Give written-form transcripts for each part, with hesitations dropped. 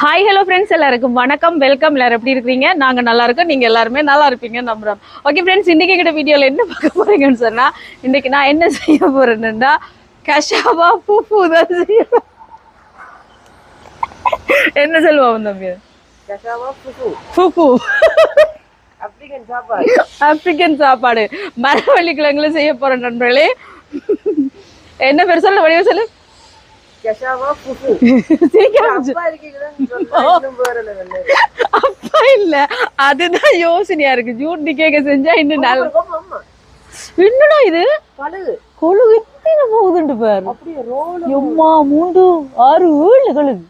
Hi hello friends, எல்லாருக்கும் வணக்கம், welcome. எல்லாரும் எப்படி இருக்கிறீங்க? நாங்கள் நல்லா இருக்கோம், நீங்கள் எல்லாருமே நல்லா இருப்பீங்கன்னு நம்புறோம். ஓகே ஃப்ரெண்ட்ஸ், இன்றைக்கி கிட்ட வீடியோவில் என்ன பார்க்க போகிறீங்கன்னு சொன்னால், இன்றைக்கி நான் என்ன செய்ய போகிறேன்னா கஷாவா பூ தான் செய்ய. என்ன சொல்லுவோம் தம்பி? பூ ஆப்பிரிக்கன் சாப்பாடு மரவள்ளி கிழங்குல செய்ய போகிறேன் நண்பர்களே. என்ன பேர் சொல்ல வடிவ சொல்லு. அப்பா இல்ல, அதுதான் யோசனையா இருக்கு. ஜூட் கேக்க செஞ்சா இன்னும் நல்ல. என்னடா இது கொழுகு எத்தனை போகுதுண்டு பாரு. எம்மா 3 6 7 கழுகு.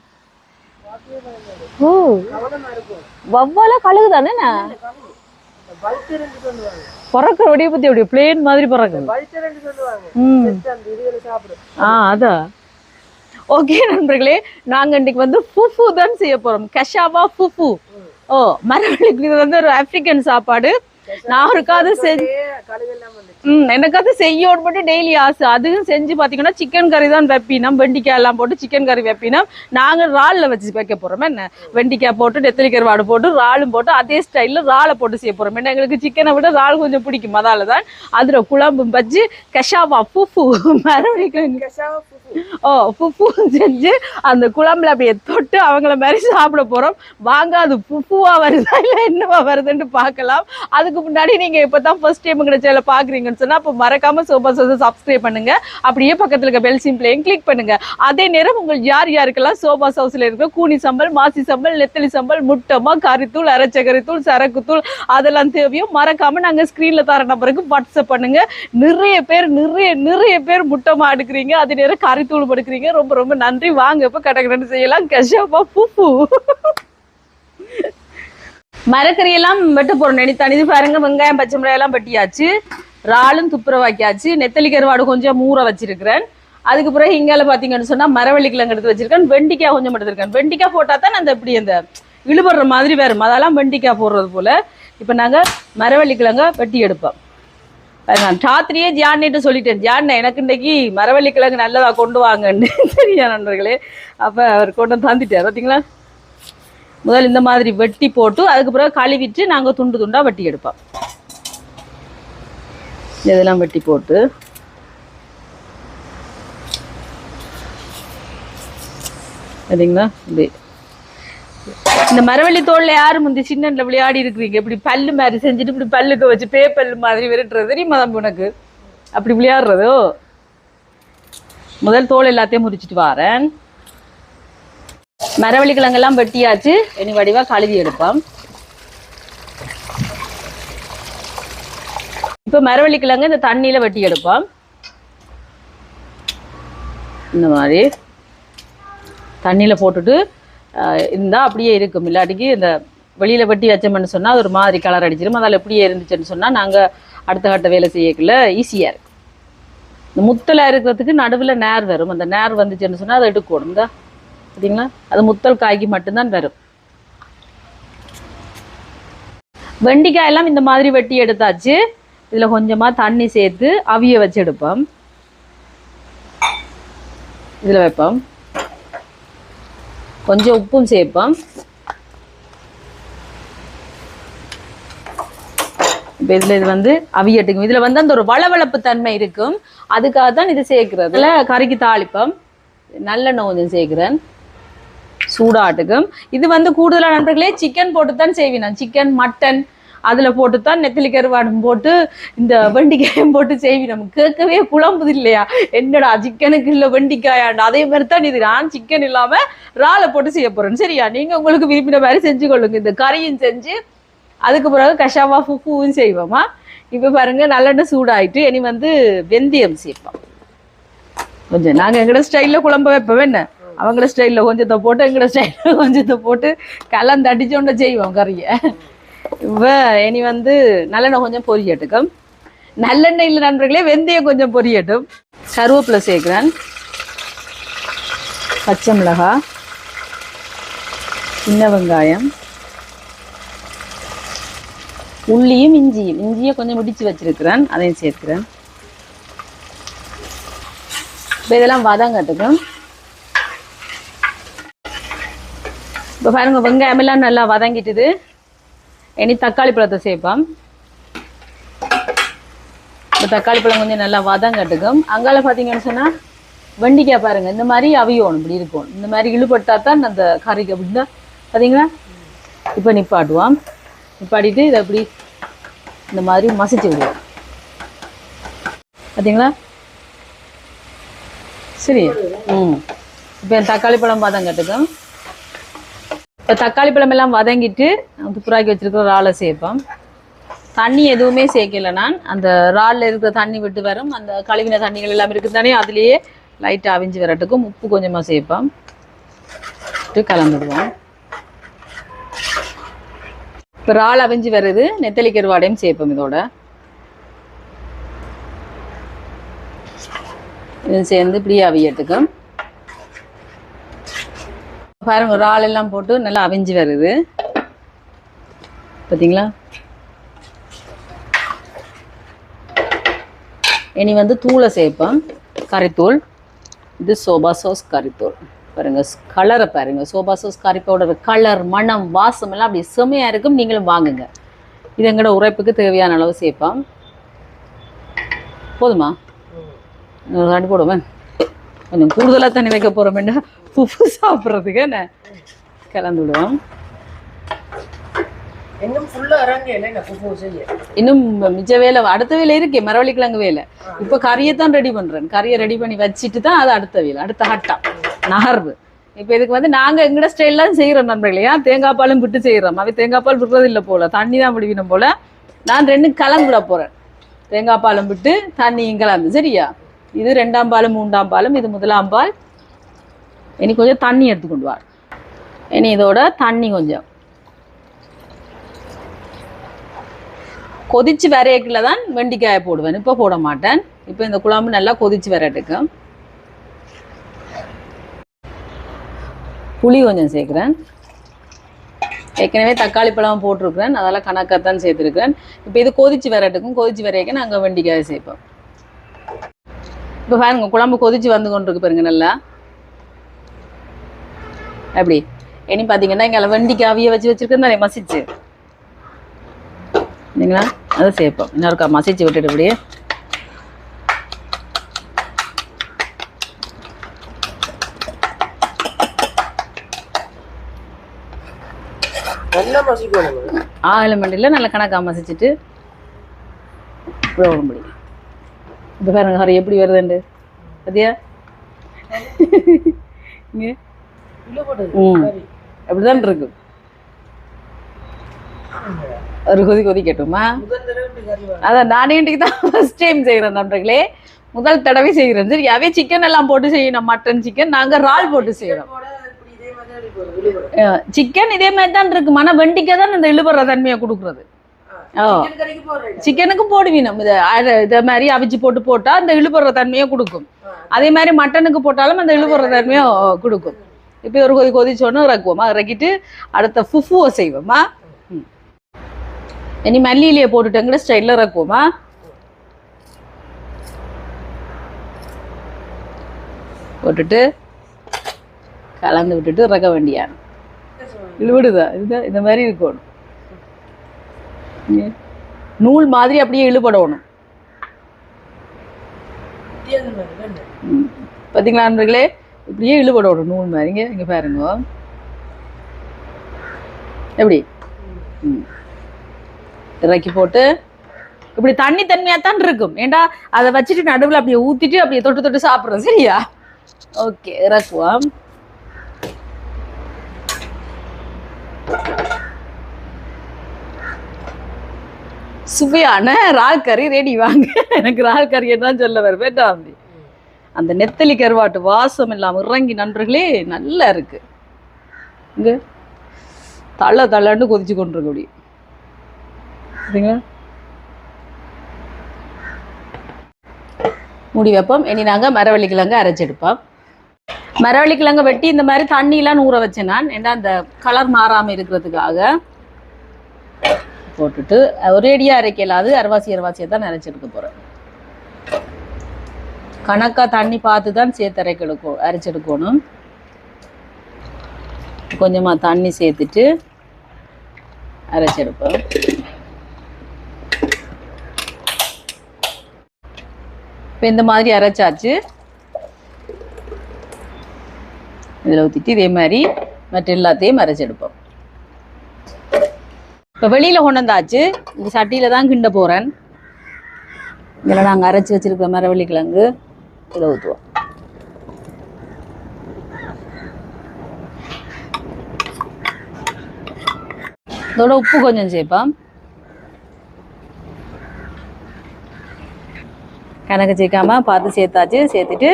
வவ்வால கழுகு தானே. பறக்கிற வடிய பத்தி அப்படியே பிளேன் மாதிரி பறக்குது. அதான். ஓகே நண்பர்களே, நாங்க இன்னைக்கு வந்து ஃபுஃபு தான் செய்ய போறோம். கஷாவா ஃபுஃபு. மரவள்ளி வந்து ஒரு ஆப்பிரிக்கன் சாப்பாடு. நான் ஒருக்காவது எனக்கு அது செய்யணும் மட்டும் டெய்லி ஆசை. அதுவும் செஞ்சு பாத்தீங்கன்னா சிக்கன் கறி தான் வைப்பினோம். வெண்டிக்காய் எல்லாம் போட்டு சிக்கன் கறி வைப்பினோம். நாங்க இறால்ல வச்சு வைக்க போறோம். என்ன வெண்டிக்காய் போட்டு நெத்தலி கருவாடு போட்டு இறாலும் போட்டு அதே ஸ்டைல்ல இறாலை போட்டு செய்ய போறோம். என்ன எங்களுக்கு சிக்கனை விட இறால் கொஞ்சம் பிடிக்கும். அதாலதான் அதுல குழம்பும் வச்சு கஷாவா ஃபுஃபு மரவள்ளி ஃபுஃபு செஞ்சு அந்த குழம்புல அப்படியே தொட்டு அவங்கள மாதிரி சாப்பிட போறோம். வாங்க, அது ஃபுஃபுவா வருதா இல்ல என்னவா வருதுன்னு பார்க்கலாம். அதுக்கு முன்னாடி நீங்க இப்பதான் ஃபர்ஸ்ட் டைம் எங்க சேனலை பாக்குறீங்கன்னு சொன்னா அப்ப மறக்காம சோபா சோசா சப்ஸ்கிரைப் பண்ணுங்க. அப்படியே பக்கத்துல இருக்க பெல் சிம்பிளையும் கிளிக் பண்ணுங்க. அதே நேரம் உங்கள் யாருக்கெல்லாம் சோபா சவுஸ்ல இருக்க கூனி சம்பல், மாசி சம்பல், நெத்தலி சம்பல், முட்டமா, கறித்தூள், அரைச்சக்கறித்தூள், சரக்குத்தூள் அதெல்லாம் தேவையோ மறக்காம நாங்க ஸ்கிரீன்ல தர நம்பருக்கு வாட்ஸ்அப் பண்ணுங்க. நிறைய பேர் முட்டமா எடுக்கிறீங்க, அதே நேரம் கறித்தூள் எடுக்கிறீங்க. ரொம்ப ரொம்ப நன்றி. வாங்க இப்ப கடகடன்னு செய்யலாம். கஷாவா ஃபுஃபு. மரக்கறி எல்லாம் வெட்ட போறோம். நெனித்தானி பாருங்க, வெங்காயம் பச்சை மிளகாய் எல்லாம் வெட்டியாச்சு, இறாலும் துப்புரவாக்கியாச்சு, நெத்தலி கருவாடு கொஞ்சம் ஊற வச்சிருக்கிறேன். அதுக்கு பிறகு இங்கால பாத்தீங்கன்னு சொன்னா மரவள்ளி கிழங்கு எடுத்து வச்சிருக்கேன். வெண்டிக்காய் கொஞ்சம் எடுத்திருக்கேன். வெண்டிக்காய் போட்டா தான் அந்த இப்படி அந்த இழுபடுற மாதிரி வரும். அதெல்லாம் வெண்டிக்காய் போடுறது போல. இப்ப நாங்க மரவள்ளி கிழங்க வெட்டி எடுப்போம். நான் ராத்திரியே ஜான்னிட்டு சொல்லிட்டேன், ஜான் எனக்கு இன்னைக்கு மரவள்ளி கிழங்கு நல்லதா கொண்டு வாங்கன்னு. சரியா நண்பர்களே? அப்ப அவர் கொண்டு தந்துட்டார். பார்த்தீங்களா? முதல் இந்த மாதிரி வெட்டி போட்டு அதுக்கு பிறகு கழுவிட்டு நாங்கள் துண்டு துண்டா வெட்டி எடுப்போம். இதெல்லாம் வெட்டி போட்டு சரிங்களா? இப்படி இந்த மரவள்ளி தோல்ல யாரு முந்தி சின்ன விளையாடி இருக்கிறீங்க? இப்படி பல்லு மாதிரி செஞ்சுட்டு இப்படி பல்லுக்கு வச்சு பேப்பல்லு மாதிரி விரட்டுறது தெரியுமா தம்பி உனக்கு? அப்படி விளையாடுறதோ. முதல் தோல் எல்லாத்தையும் முறிச்சிட்டு வாரேன். மரவள்ளி கிழங்கெல்லாம் வெட்டியாச்சு. இனி வடிவா கழுவி எடுப்போம். இப்ப மரவள்ளி கிழங்கு இந்த தண்ணியில வெட்டி எடுப்போம். இந்த மாதிரி தண்ணியில போட்டுட்டு இருந்தா அப்படியே இருக்கும். இல்லாட்டிக்கு இந்த வெளியில வெட்டி வச்சோம்னு சொன்னா அது ஒரு மாதிரி கலர் அடிச்சிடும். அதில் எப்படியே இருந்துச்சுன்னு சொன்னா நாங்க அடுத்த கட்ட வேலை செய்யக்குள்ள ஈஸியா இருக்கு. இந்த முத்தலா இருக்கிறதுக்கு நடுவுல நேர் வரும். அந்த நேர் வந்துச்சுன்னு சொன்னா அதை எடுக்கணும். இந்த பார்த்தீங்களா? அது முத்தல் காய்க்கு மட்டும்தான் வரும். வெண்டிக்காய் எல்லாம் இந்த மாதிரி வெட்டி எடுத்தாச்சு. இதுல கொஞ்சமா தண்ணி சேர்த்து அவிய வச்சு எடுப்போம். இதுல வைப்போம். கொஞ்சம் உப்பும் சேர்ப்போம். இப்போ இதுல இது வந்து அவியட்டுக்கும். இதுல வந்து அந்த ஒரு வளவளப்பு தன்மை இருக்கும். அதுக்காக தான் இது சேர்க்கிறது. இதுல கறிக்கு தாளிப்போம். நல்லெண்ணெய் கொஞ்சம் சேர்க்கிறேன் சூடாட்டுக்கும். இது வந்து கூடுதலாக நண்பர்களே சிக்கன் போட்டு தான் செய்வேன். சிக்கன் மட்டன் அதில் போட்டு தான் நெத்தலி கருவாடும் போட்டு இந்த வெண்டிக்காயும் போட்டு செய்வேன். நம்ம கேட்கவே குழம்புது இல்லையா? என்னடா சிக்கனுக்கு இல்லை வெண்டிக்காயாண்டு. அதே மாதிரி தான் இது. நான் சிக்கன் இல்லாமல் இறாலை போட்டு செய்ய போகிறேன். சரியா? நீங்கள் உங்களுக்கு விரும்பின மாதிரி செஞ்சு கொள்ளுங்க. இந்த கறியும் செஞ்சு அதுக்கு பிறகு கஷாவா ஃபுஃபுவும் செய்வோமா. இப்போ பாருங்க, நல்லெண்ணெய் சூடாயிட்டு இனி வந்து வெந்தயம் சேர்ப்போம். கொஞ்சம் நாங்கள் எங்களோட ஸ்டைலில் குழம்பு வைப்போம். என்ன அவங்கள ஸ்டைலில் கொஞ்சத்தை போட்டு எங்களோட ஸ்டைலில் கொஞ்சத்தை போட்டு கலந்து அடிச்சோண்ட செய்வோம் கறியை. இப்போ இனி வந்து நல்லெண்ணெய் கொஞ்சம் பொரியட்டுக்கும். நல்லெண்ணெயில் நண்பர்களே வெந்தயம் கொஞ்சம் பொரியட்டும். கருவேப்பிலை சேர்க்குறேன், பச்சை மிளகாய், சின்ன வெங்காயம், உள்ளியும் இஞ்சியை கொஞ்சம் முடிச்சு வச்சிருக்கிறேன், அதையும் சேர்க்கிறேன். இப்போ இதெல்லாம் வதங்கட்டுக்கும். இப்போ பாருங்க வெங்காயம் எல்லாம் நல்லா வதங்கிட்டுது. இனி தக்காளி பழத்தை சேர்ப்போம். இப்போ தக்காளி பழம் கொஞ்சம் நல்லா வதங்கட்டுக்கும். அங்கால பார்த்தீங்கன்னு சொன்னால் வெண்டிக்காய் பாருங்கள் இந்த மாதிரி அவியோணும், இப்படி இருக்கும். இந்த மாதிரி இழுபட்டா தான் அந்த கறிக்கு அப்படின்னா பார்த்தீங்களா. இப்போ நிப்பாட்டுவோம். நிப்பாட்டிட்டு இதை அப்படி இந்த மாதிரி மசிச்சு விடுவோம். பார்த்தீங்களா சரி. இப்போ தக்காளி பழம் வதங்கட்டுக்கும். இப்போ தக்காளி பழம் எல்லாம் வதங்கிட்டு துப்புராக்கி வச்சிருக்கிற இறாலை சேர்ப்போம். தண்ணி எதுவுமே சேர்க்கல நான். அந்த இறாலில் இருக்கிற தண்ணி விட்டு வரும், அந்த கழுவின தண்ணிகள் எல்லாம் இருக்குது தானே, அதுலேயே லைட்டாக அவிஞ்சு வரட்டுக்கும் உப்பு கொஞ்சமாக சேர்ப்போம். கலந்துடுவோம். இப்போ இறால் அவிஞ்சு வருது, நெத்தலி கருவாடையும் சேர்ப்போம். இதோட இது சேர்ந்து இப்படியே அவியட்டுக்கும். பாருங்க இறால் எல்லாம் போட்டு நல்லா அவிஞ்சு வருது பார்த்தீங்களா. இனி வந்து தூளை சேர்ப்போம், கறித்தூள். இது சோபா சாஸ் கறித்தூள். பாருங்க கலரை பாருங்க, சோபா சாஸ் கறி பவுடர் கலர் மனம் வாசம் எல்லாம் அப்படி செமையாக இருக்கும். நீங்களும் வாங்குங்க. இது எங்களோட உரைப்புக்கு தேவையான அளவு சேர்ப்போம். போதுமா? ரெண்டு போடுவேன். கொஞ்சம் கூடுதலாக தண்ணி வைக்க போகிறோம்னா உப்பு சாப்பிட்றதுக்கு என்ன கலந்து விடுவோம். இன்னும் மிச்ச வேலை அடுத்த வேலை இருக்கே, மரவள்ளிக்கிழங்கு வேலை. இப்போ கறியை தான் ரெடி பண்ணுறேன். கறியை ரெடி பண்ணி வச்சுட்டு தான் அது அடுத்த வேலை, அடுத்த ஹட்டம் நகர்வு. இப்போ இதுக்கு வந்து நாங்கள் எங்கட ஸ்டைல்லாம் செய்கிறோம் நண்பர்களையா. தேங்காய் பாலும் விட்டு செய்கிறோம். அவை தேங்காய் பால் விடுறது இல்லை போல், தண்ணி தான் விடுவினோம் போல். நான் ரெண்டும் கலந்து விட போகிறேன். தேங்காய் பாலும் விட்டு தண்ணியும் கலந்து. சரியா? இது 2ஆம் பாலும் 3ஆம் பாலும், இது 1ஆம் பால். இனி கொஞ்சம் தண்ணி எடுத்துக்கொண்டு வா. இனி இதோட தண்ணி கொஞ்சம் கொதிச்சு வரையக்குள்ள தான் வெண்டிக்காயை போடுவேன். இப்போ போட மாட்டேன். இப்போ இந்த குழம்பு நல்லா கொதிச்சு வரட்டுக்கு புளி கொஞ்சம் சேர்க்குறேன். ஏற்கனவே தக்காளி பழம் போட்டிருக்கிறேன், அதெல்லாம் கணக்காகத்தான் சேர்த்துருக்கிறேன். இப்போ இது கொதிச்சு வரட்டுக்கும். கொதிச்சு வரையக்க நாங்கள் வெண்டிக்காயை சேர்ப்போம். இப்போ பாருங்க குழம்பு கொதிச்சு வந்து கொண்டிருக்கு பாருங்க நல்லா. எப்படி இனி பார்த்தீங்கன்னா இங்கே வெண்டிக்காய் அவிய வச்சிருக்கேன் தானே மசிச்சு, இல்லைங்களா? அதை சேர்ப்போம். இன்னொருக்கா மசிச்சு விட்டுட்டு இப்படியே ஆகலமண்டியில் நல்லா கணக்காக மசிச்சுட்டு இப்படி. இப்போ பாருங்க ஹரி எப்படி வருதுண்டு அதியா. அப்படிதான் இருக்கு. ஒரு கொதி கேட்டுமா. அதான் நானே இன்றைக்கு தான் ஃபர்ஸ்ட் டைம் செய்கிறேன் நண்பர்களே, முதல் தடவை செய்கிறேன். சரி, அவே சிக்கன் எல்லாம் போட்டு செய்யணும், மட்டன் சிக்கன். நாங்கள் இறால் போட்டு செய்கிறோம். சிக்கன் இதே மாதிரி தான் இருக்கு. மன வெண்டிக்காய் தான் இந்த இழுபடுற தன்மையை கொடுக்குறது. சிக்கனுக்கும் போடுவீனும் இதை மாதிரி அவிச்சு போட்டா அந்த இழுபடுற தன்மையை கொடுக்கும். அதே மாதிரி மட்டனுக்கு போட்டாலும் அந்த இழுபடுற தன்மையை கொடுக்கும். இப்போ ஒரு கொதிச்சோன்னு இறக்குவோமா, இறக்கிட்டு அடுத்த ஃபுஃபுவை செய்வோமா. இனி மல்லியிலேயே போட்டுட்டேங்கிற ஸ்டைலில் இறக்குவோமா. போட்டுட்டு கலந்து விட்டுட்டு இறக்க வேண்டியான இழுவிடுதா. இதுதான் இந்த மாதிரி இருக்கணும். நூல் மாதிரி அப்படியே இழுபடணும். பார்த்தீங்களா நண்பர்களே, இப்படியே இழுபடணும் நூல் மாதிரிங்க. இங்கே பாருங்க எப்படி இறக்கி போட்டு இப்படி தண்ணி தன்மையாத்தான் இருக்கும். ஏண்டா அதை வச்சுட்டு நடுவில் அப்படியே ஊற்றிட்டு அப்படியே தொட்டு தொட்டு சாப்பிட்றோம். சரியா? ஓகே, இறக்குவோம். சுவையான இறால் கறி ரெடி. வாங்க, எனக்கு இறால் கறியை தான் சொல்ல வருவேன். அந்த நெத்தலி கருவாட்டு வாசம் இல்லாமல் இறங்கி நண்பர்களே நல்லா இருக்கு. இங்க தள்ளன்னு கொதிச்சு கொண்டிருக்க முடியும். சரிங்களா? மூடி வைப்போம். இனி நாங்கள் மரவள்ளிக்கிழங்கு அரைச்செடுப்போம். மரவள்ளிக்கிழங்கு வெட்டி இந்த மாதிரி தண்ணியெலாம் ஊற வச்சேன் நான். ஏன்னா அந்த கலர் மாறாமல் இருக்கிறதுக்காக போட்டுட்டு ஒரேடியாக அரைக்கலாது. அரைவாசியை தான் அரைச்செடுக்க போகிறேன். கணக்காக தண்ணி பார்த்து தான் சேர்த்து அரைச்செடுக்கணும். கொஞ்சமாக தண்ணி சேர்த்துட்டு அரைச்செடுப்போம். இப்போ இந்த மாதிரி அரைச்சாச்சு. இதில் ஊற்றிட்டு இதே மாதிரி மற்ற எல்லாத்தையும் அரைச்செடுப்போம். இப்போ வெளியில் கொண்டு வந்தாச்சு. இந்த சட்டியில் தான் கிண்ட போகிறேன். இதில் நாங்கள் அரைச்சி வச்சுருக்கிற மரவள்ளி கிழங்கு இதில் ஊற்றுவோம். இதோட உப்பு கொஞ்சம் சேர்ப்போம். கணக்கு சேர்க்காம பார்த்து சேர்த்தாச்சு. சேர்த்துட்டு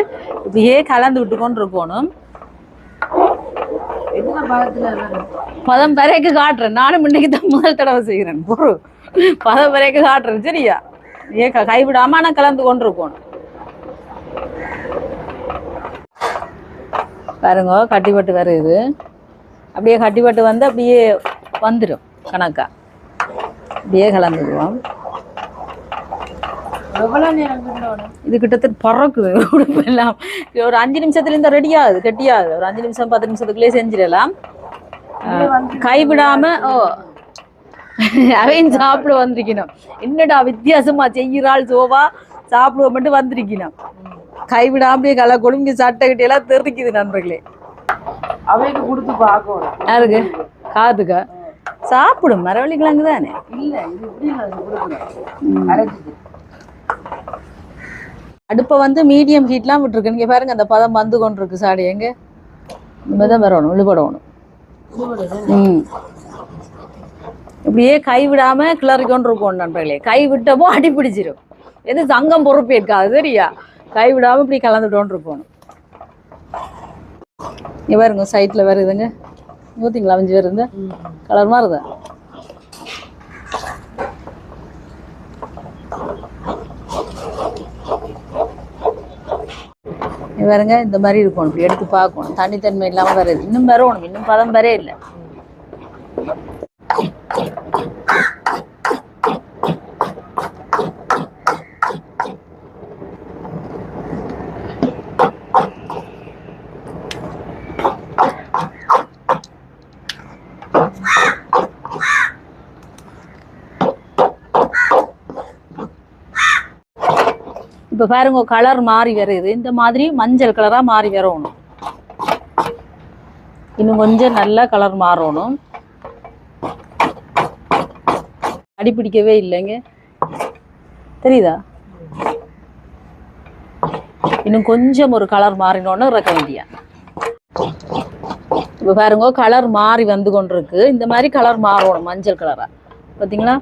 இப்படியே கலந்து விட்டுக்கொண்டு இருக்கணும். பதம் வரைக்கு காட்டுறேன். நானும் இன்னைக்கு தான் முதல் தடவை செய்கிறேன். பொருள் பதம் வரைக்கு காட்டுறேன். சரியா? கைவிடாம நான் கலந்து கொண்டு இருக்கணும். பாருங்க கட்டிப்பட்டு வருது. அப்படியே கட்டிப்பட்டு வந்து அப்படியே வந்துடும் கணக்கா. அப்படியே கலந்துக்குவோம். இது கிட்டத்தட்ட பறக்குது உடுப்பு எல்லாம். ஒரு 5 நிமிஷத்துல இருந்தா ரெடி ஆகுது, கெட்டியாகுது. ஒரு 5 நிமிஷம் 10 நிமிஷத்துக்குள்ளே செஞ்சிடலாம். கைவிடாம அவையும் சாப்பிட வந்திருக்கணும். என்னடா வித்தியாசமா செய்கிறாள் சோவா சாப்பிடுவ மட்டும் வந்திருக்கணும். கைவிடாம கலை கொழும்பி சட்டை கிட்ட எல்லாம் தெரிக்குது நண்பர்களே. அவைக்கு கொடுத்து பார்க்கணும். யாருக்கு? காதுக்கா? சாப்பிடும் மரவள்ளி கிழங்கு தானே. இல்ல இது இப்படி அரைச்சிட்டு அடுப்பை வந்து மீடியம் ஹீட்லாம் விட்டுருக்கு. நீங்க பாருங்க அந்த பதம் வந்து கொண்டு இருக்கு. சாடி எங்க தான் வரணும், விழுபடணும். இப்படியே கை விடாம கிளறி கொண்டு இருக்கணும் நண்பர்களே. கை விட்டப்போ அடி பிடிச்சிடும். எது சங்கம் பொறுப்பு இருக்காது. சரியா? கை விடாம இப்படி கலந்துட்டோன்னு இருக்கணும். இங்க பாருங்க சைட்ல வருதுங்க. ஊத்திங்களா? அவிஞ்சு வருது கலர் மாறுதா? பாருங்க இந்த மாதிரி இருக்கணும். இப்படி எடுத்து பார்க்கணும். தனித்தன்மை இல்லாம வருது. இன்னும் வரணும். இன்னும் பதம் வரே இல்லை. இப்போ பாருங்க கலர் மாறி வருது. இந்த மாதிரி மஞ்சள் கலரா மாறி வரணும். இன்னும் கொஞ்சம் நல்லா கலர் மாறணும். அடி பிடிக்கவே இல்லைங்க. தெரியுதா? இன்னும் கொஞ்சம் ஒரு கலர் மாறினோன்னு இறக்க வேண்டிய. இப்போ பாருங்க கலர் மாறி வந்து கொண்டிருக்கு. இந்த மாதிரி கலர் மாறணும். மஞ்சள் கலரா பார்த்தீங்களா?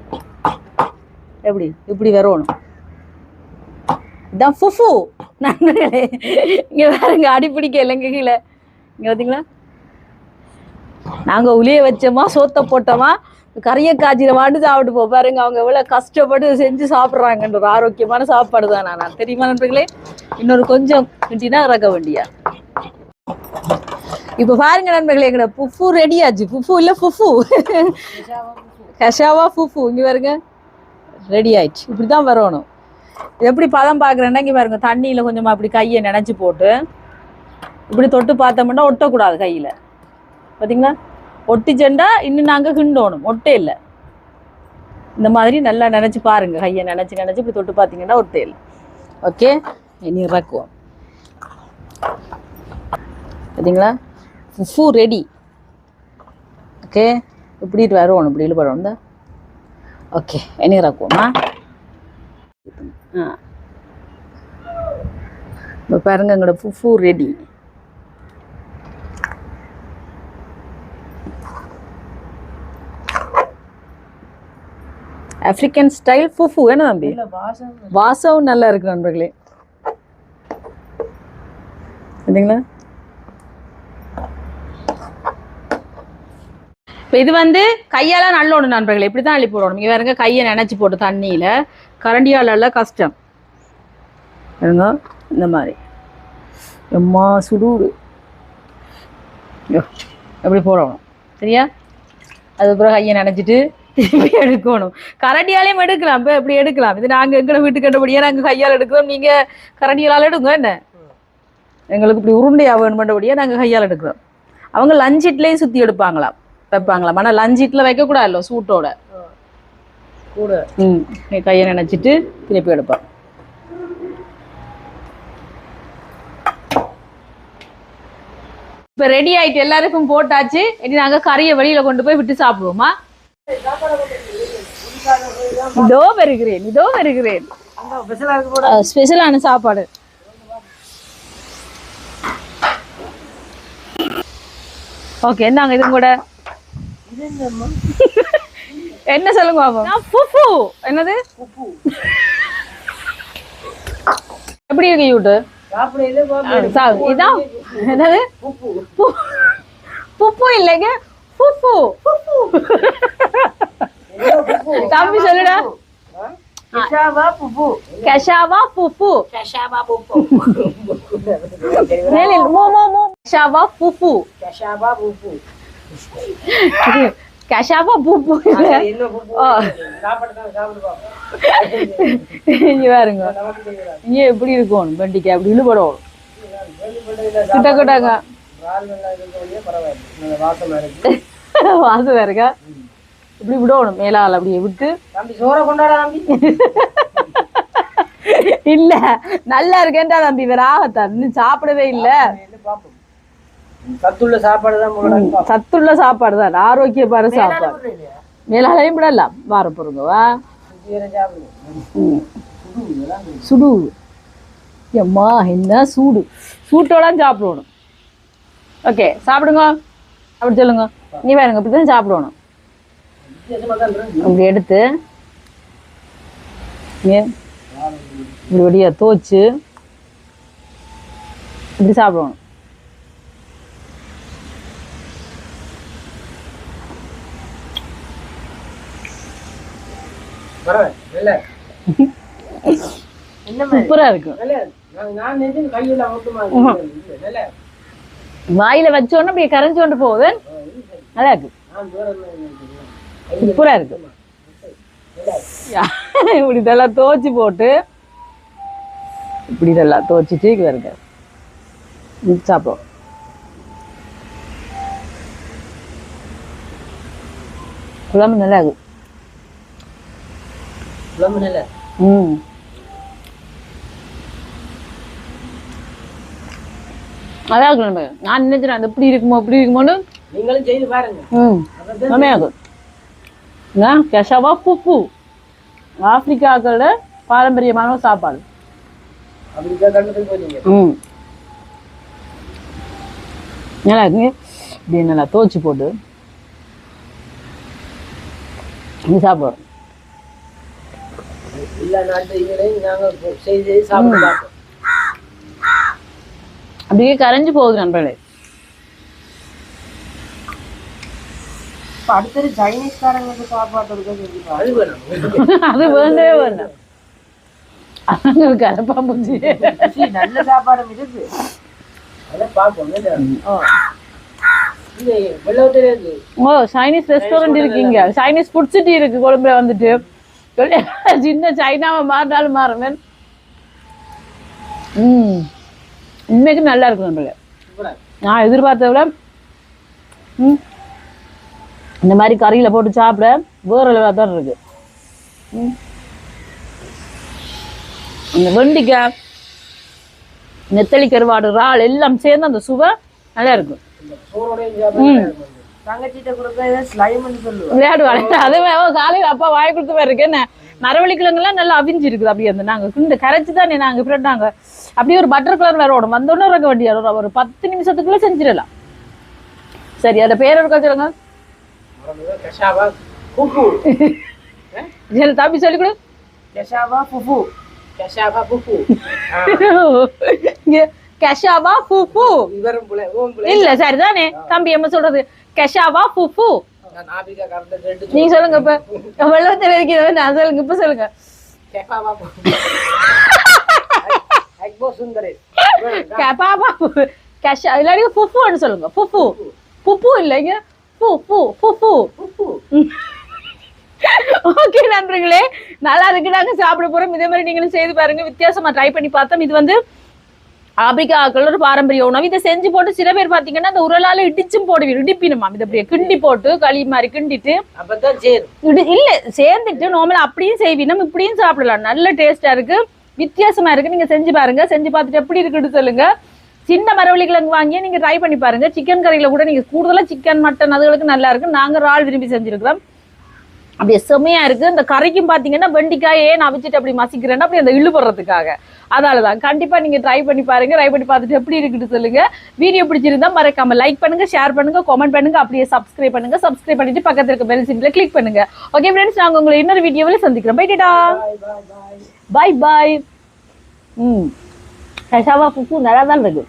எப்படி இப்படி வரணும். இதான் ஃபுஃபு நண்பர்களே. இங்கே பாருங்க அடி பிடிக்க இல்லைங்க கீழே. இங்கே பார்த்தீங்களா? நாங்கள் உளிய வச்சோமா சோத்தை போட்டோமா கறியை காய்ச்சிரமாட்டு சாப்பிட்டு போ. பாருங்க அவங்க எவ்வளோ கஷ்டப்பட்டு செஞ்சு சாப்பிட்றாங்கன்ற ஒரு ஆரோக்கியமான சாப்பாடு தான். நான் தெரியுமா நண்பர்களே? இன்னொரு கொஞ்சம் கிண்டினா இறக்க வேண்டியா. இப்போ பாருங்க நண்பர்களே எங்கட புஃபு ரெடி ஆச்சு. புஃபு இல்லை ஃபுஃபு, கஷாவா ஃபுஃபு. இங்கே பாருங்க ரெடி ஆயிடுச்சு. இப்படி தான் வரணும். எப்படி பதம் பார்க்குறேன்னா இங்கே பாருங்க தண்ணியில் கொஞ்சமாக அப்படி கையை நினச்சி போட்டு இப்படி தொட்டு பார்த்தோம்னா ஒட்டக்கூடாது கையில். பார்த்தீங்களா? ஒட்டிச்செண்டா இன்னும் நாங்கள் கிண்டோணும். ஒட்டே இல்லை. இந்த மாதிரி நல்லா நினச்சி பாருங்க. கையை நினச்சி நினச்சி இப்படி தொட்டு பார்த்தீங்கன்னா ஒட்டே இல்லை. ஓகே இனி இறக்குவோம். பார்த்தீங்களா? ஃபுஃபு ரெடி. ஓகே இப்படி வரணும். இப்படி இழுபடணும் தான். ஓகே இனி இறக்குவோமா? இப்போ பாருங்க எங்களோட ஃபுஃபு ரெடி. ஆப்பிரிக்கன் ஸ்டைல் ஃபுஃபு என்ன தம்பி? வாசம் நல்லா இருக்கு நண்பர்களே. சரிங்களா? இப்போ இது வந்து கையால நல்லோணும் நண்பர்களே. இப்படி தான் அள்ளி போடணும். இங்கே பாருங்க கையை நினைச்சு போட்டு தண்ணியில் கரண்டியால கஷ்டம். பாருங்க இந்த மாதிரி எம்மா சுடுடு எப்படி போடணும். சரியா? அதுக்கப்புறம் கையை நினைச்சிட்டு திருப்பி எடுக்கணும். கரண்டியாலையும் எடுக்கலாம். இப்போ எப்படி எடுக்கலாம்? இது நாங்கள் எங்களை வீட்டுக்கு கண்டபடியாக நாங்கள் கையால் எடுக்கிறோம். நீங்கள் கரண்டியால் எடுங்க. என்ன எங்களுக்கு இப்படி உருண்டையாக வேணுமென்றபடியாக நாங்கள் கையால் எடுக்கிறோம். அவங்க லஞ்சிட்லேயும் சுற்றி எடுப்பாங்களாம் வைப்பாங்களாம். ஆனால் லஞ்சிட்டில் வைக்கக்கூடாதுல்ல சூட்டோட. கூட நீ கையை நினைச்சிட்டு திருப்பி எடுப்பேன். இப்போ ரெடி ஆயிட்டு எல்லாருக்கும் போட்டாச்சு. இனி நாங்கள் கறியை வெளியில கொண்டு போய் விட்டு சாப்பிடுவோமா? இதோ வருகிறேன். ஸ்பெஷலான சாப்பாடு. ஓகே, இந்தாங்க இது கூட. என்ன சொல்லுங்க பாப்போம். புஃபு. என்னது எப்படி இருக்கு யூட்டு? இதான் என்னது? புப்பு இல்லைங்க, புஃபு. தம்பி சொல்லுடா. கஷாவா புஃபு. கஷாவா புஃபு. கஷாவா புஃபு. கஷாவா புஃபு. இங்க பாருங்க, இங்க எப்படி இருக்கும் வெண்டிக்காய் அப்படி இழுபடும். கிட்ட கிட்டாங்க வாசம் இருக்கா? இப்படி விடணும் மேலால் அப்படியே விட்டு. இல்ல நல்லா இருக்கேன்டா தம்பி, வேற ஆகத்தான் இன்னும் சாப்பிடவே இல்ல. சத்துள்ள சாப்பாடு தான், சத்துள்ள சாப்பாடு தான், ஆரோக்கியமான சாப்பாடு. மேலாலையும் விடலாம். வார போறவா சுடு. அம்மா என்ன சூடு, சூட்டோட சாப்பிடணும். ஓகே சாப்பிடுங்க. அப்படி சொல்லுங்க. நீ வேறுங்க இப்படிதான் சாப்பிடணும். அப்படி எடுத்து இப்படியா தோச்சு இப்படி சாப்பிடணும். சூப்பரா இருக்கும். வாயில வச்சோன்னு அப்படியே கரைஞ்சு கொண்டு போகுது. நல்லா இருக்கு, சூப்பரா இருக்கு. இப்படி இதெல்லாம் தோச்சு போட்டு இப்படி இதெல்லாம் தோச்சிட்டு வருங்க சாப்பிடுவோம். குழம்பு நல்லா இருக்கு. நல்லா இருக்கு. நான் நினைக்கிறேன் அது எப்படி இருக்குமோன்னு நீங்களும் செய்து பாருங்க. செம்மையா இருக்கும். கஷாவா புஃபு ஆப்பிரிக்காக்களோட பாரம்பரியமான சாப்பாடு. நல்லா இருக்குங்க. இப்படி நல்லா தோச்சு போட்டு சாப்பிடுவோம். அப்படியே கரைஞ்சு போகுது நண்பர்களே. அடுத்தது சைனீஸ்காரங்களுக்கு சாப்பாடு அது வேண்டவே வேண்டாம். அவங்களுக்கு அரப்பா பூச்சி நல்ல சாப்பாடு இருக்கு. ஓ சைனீஸ் ரெஸ்டாரண்ட் இருக்கீங்க, சைனீஸ் ஃபுட் சிட்டி இருக்கு கொழும்புல வந்துட்டு. சின்ன சைனாவை மாறினாலும் மாறுவேன். இன்னைக்கு நல்லா இருக்கு நம்மள. நான் எதிர்பார்த்த விட இந்த மாதிரி கறியில போட்டு சாப்பிட வேற லெவலாக தான் இருக்கு. இந்த வெண்டிக்காய், நெத்தலி கருவாடு, இறால் எல்லாம் சேர்ந்து அந்த சுவை நல்லா இருக்கும். விளையாடுவாங்க. அதுவே காலையில் அப்பா வாய் கொடுத்து போய் இருக்கு. என்ன மரவள்ளி கிழங்குலாம் நல்லா அவிஞ்சு இருக்குது. அப்படியே அந்த நாங்கள் கிண்டு கரைச்சி தானே நாங்கள் ஃப்ரெண்டாங்க அப்படியே ஒரு பட்டர் கலர் வேற ஓடும். வந்தோடனே இருக்க வேண்டிய ஒரு 10 நிமிஷத்துக்குள்ள செஞ்சிடலாம். சரி, அதை பேர் இருக்கா சொல்லுங்க. தம்பி சொல்லி கொடு. கஷாவா புஃபு இல்ல சரிதானே தம்பி? என்ன சொல்றது? கஷாவா புஃபு. நீங்க சொல்லுங்க. இப்ப வெள்ளத்தில் இருக்கிறது நான் சொல்லுங்க. இப்ப சொல்லுங்க. இல்லாட்டி புஃபுன்னு சொல்லுங்க. புஃபு புஃபு இல்லைங்க, புஃபு புஃபு. ஓகே நண்பர்களே, நல்லா இருக்கு. நாங்க சாப்பிட போறோம். இதே மாதிரி நீங்களும் செய்து பாருங்க. வித்தியாசமா ட்ரை பண்ணி பார்த்தோம். இது வந்து ஆப்பிரிக்காக்கள் ஒரு பாரம்பரிய உணவு. இதை செஞ்சு போட்டு சில பேர் பாத்தீங்கன்னா அந்த உரலால இடிச்சும் போடுவீங்க, இடிப்பினுமா இதை அப்படியே கிண்டி போட்டு களி மாதிரி கிண்டிட்டு அப்பதான் சேரும். இல்ல சேர்ந்துட்டு நார்மலா அப்படியும் செய்வீங்க, இப்படியும் சாப்பிடலாம். நல்ல டேஸ்டா இருக்கு, வித்தியாசமா இருக்கு. நீங்க செஞ்சு பாருங்க, செஞ்சு பார்த்துட்டு எப்படி இருக்குன்னு சொல்லுங்க. சின்ன மரவள்ளி கிழங்கு வாங்கி நீங்க ட்ரை பண்ணி பாருங்க. சிக்கன் கறியில கூட நீங்க கூடுதலா சிக்கன் மட்டன் அதுகளுக்கு நல்லா இருக்கு. நாங்க இறால் விரும்பி செஞ்சிருக்கிறோம், அப்படியே செம்மையா இருக்கு. இந்த கறிக்கும் பாத்தீங்கன்னா வெண்டிக்காயே நான் அவிச்சிட்டு அப்படி மசிக்கிறேன்னா அப்படி அந்த இழு போடுறதுக்காக. அதனாலதான் கண்டிப்பா நீங்க ட்ரை பண்ணி பாருங்க. ட்ரை பண்ணி பார்த்துட்டு எப்படி இருக்குன்னு சொல்லுங்க. வீடியோ பிடிச்சிருந்தா மறக்காம லைக் பண்ணுங்க, ஷேர் பண்ணுங்க, கமெண்ட் பண்ணுங்க, அப்படியே சப்ஸ்கிரைப் பண்ணுங்க. சப்ஸ்கிரைப் பண்ணிட்டு பக்கத்துல இருக்க பெல் சிம்பிளை கிளிக் பண்ணுங்க. ஓகே ஃப்ரெண்ட்ஸ், நாங்க உங்களை இன்னொரு வீடியோவில் சந்திக்கிறோம். Bye tata, bye bye. கஷாவா புப்பு நல்லா தான் இருக்கு.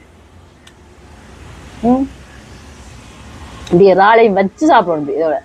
இப்படி இறாலையும் வச்சு சாப்பிடணும் இதோட.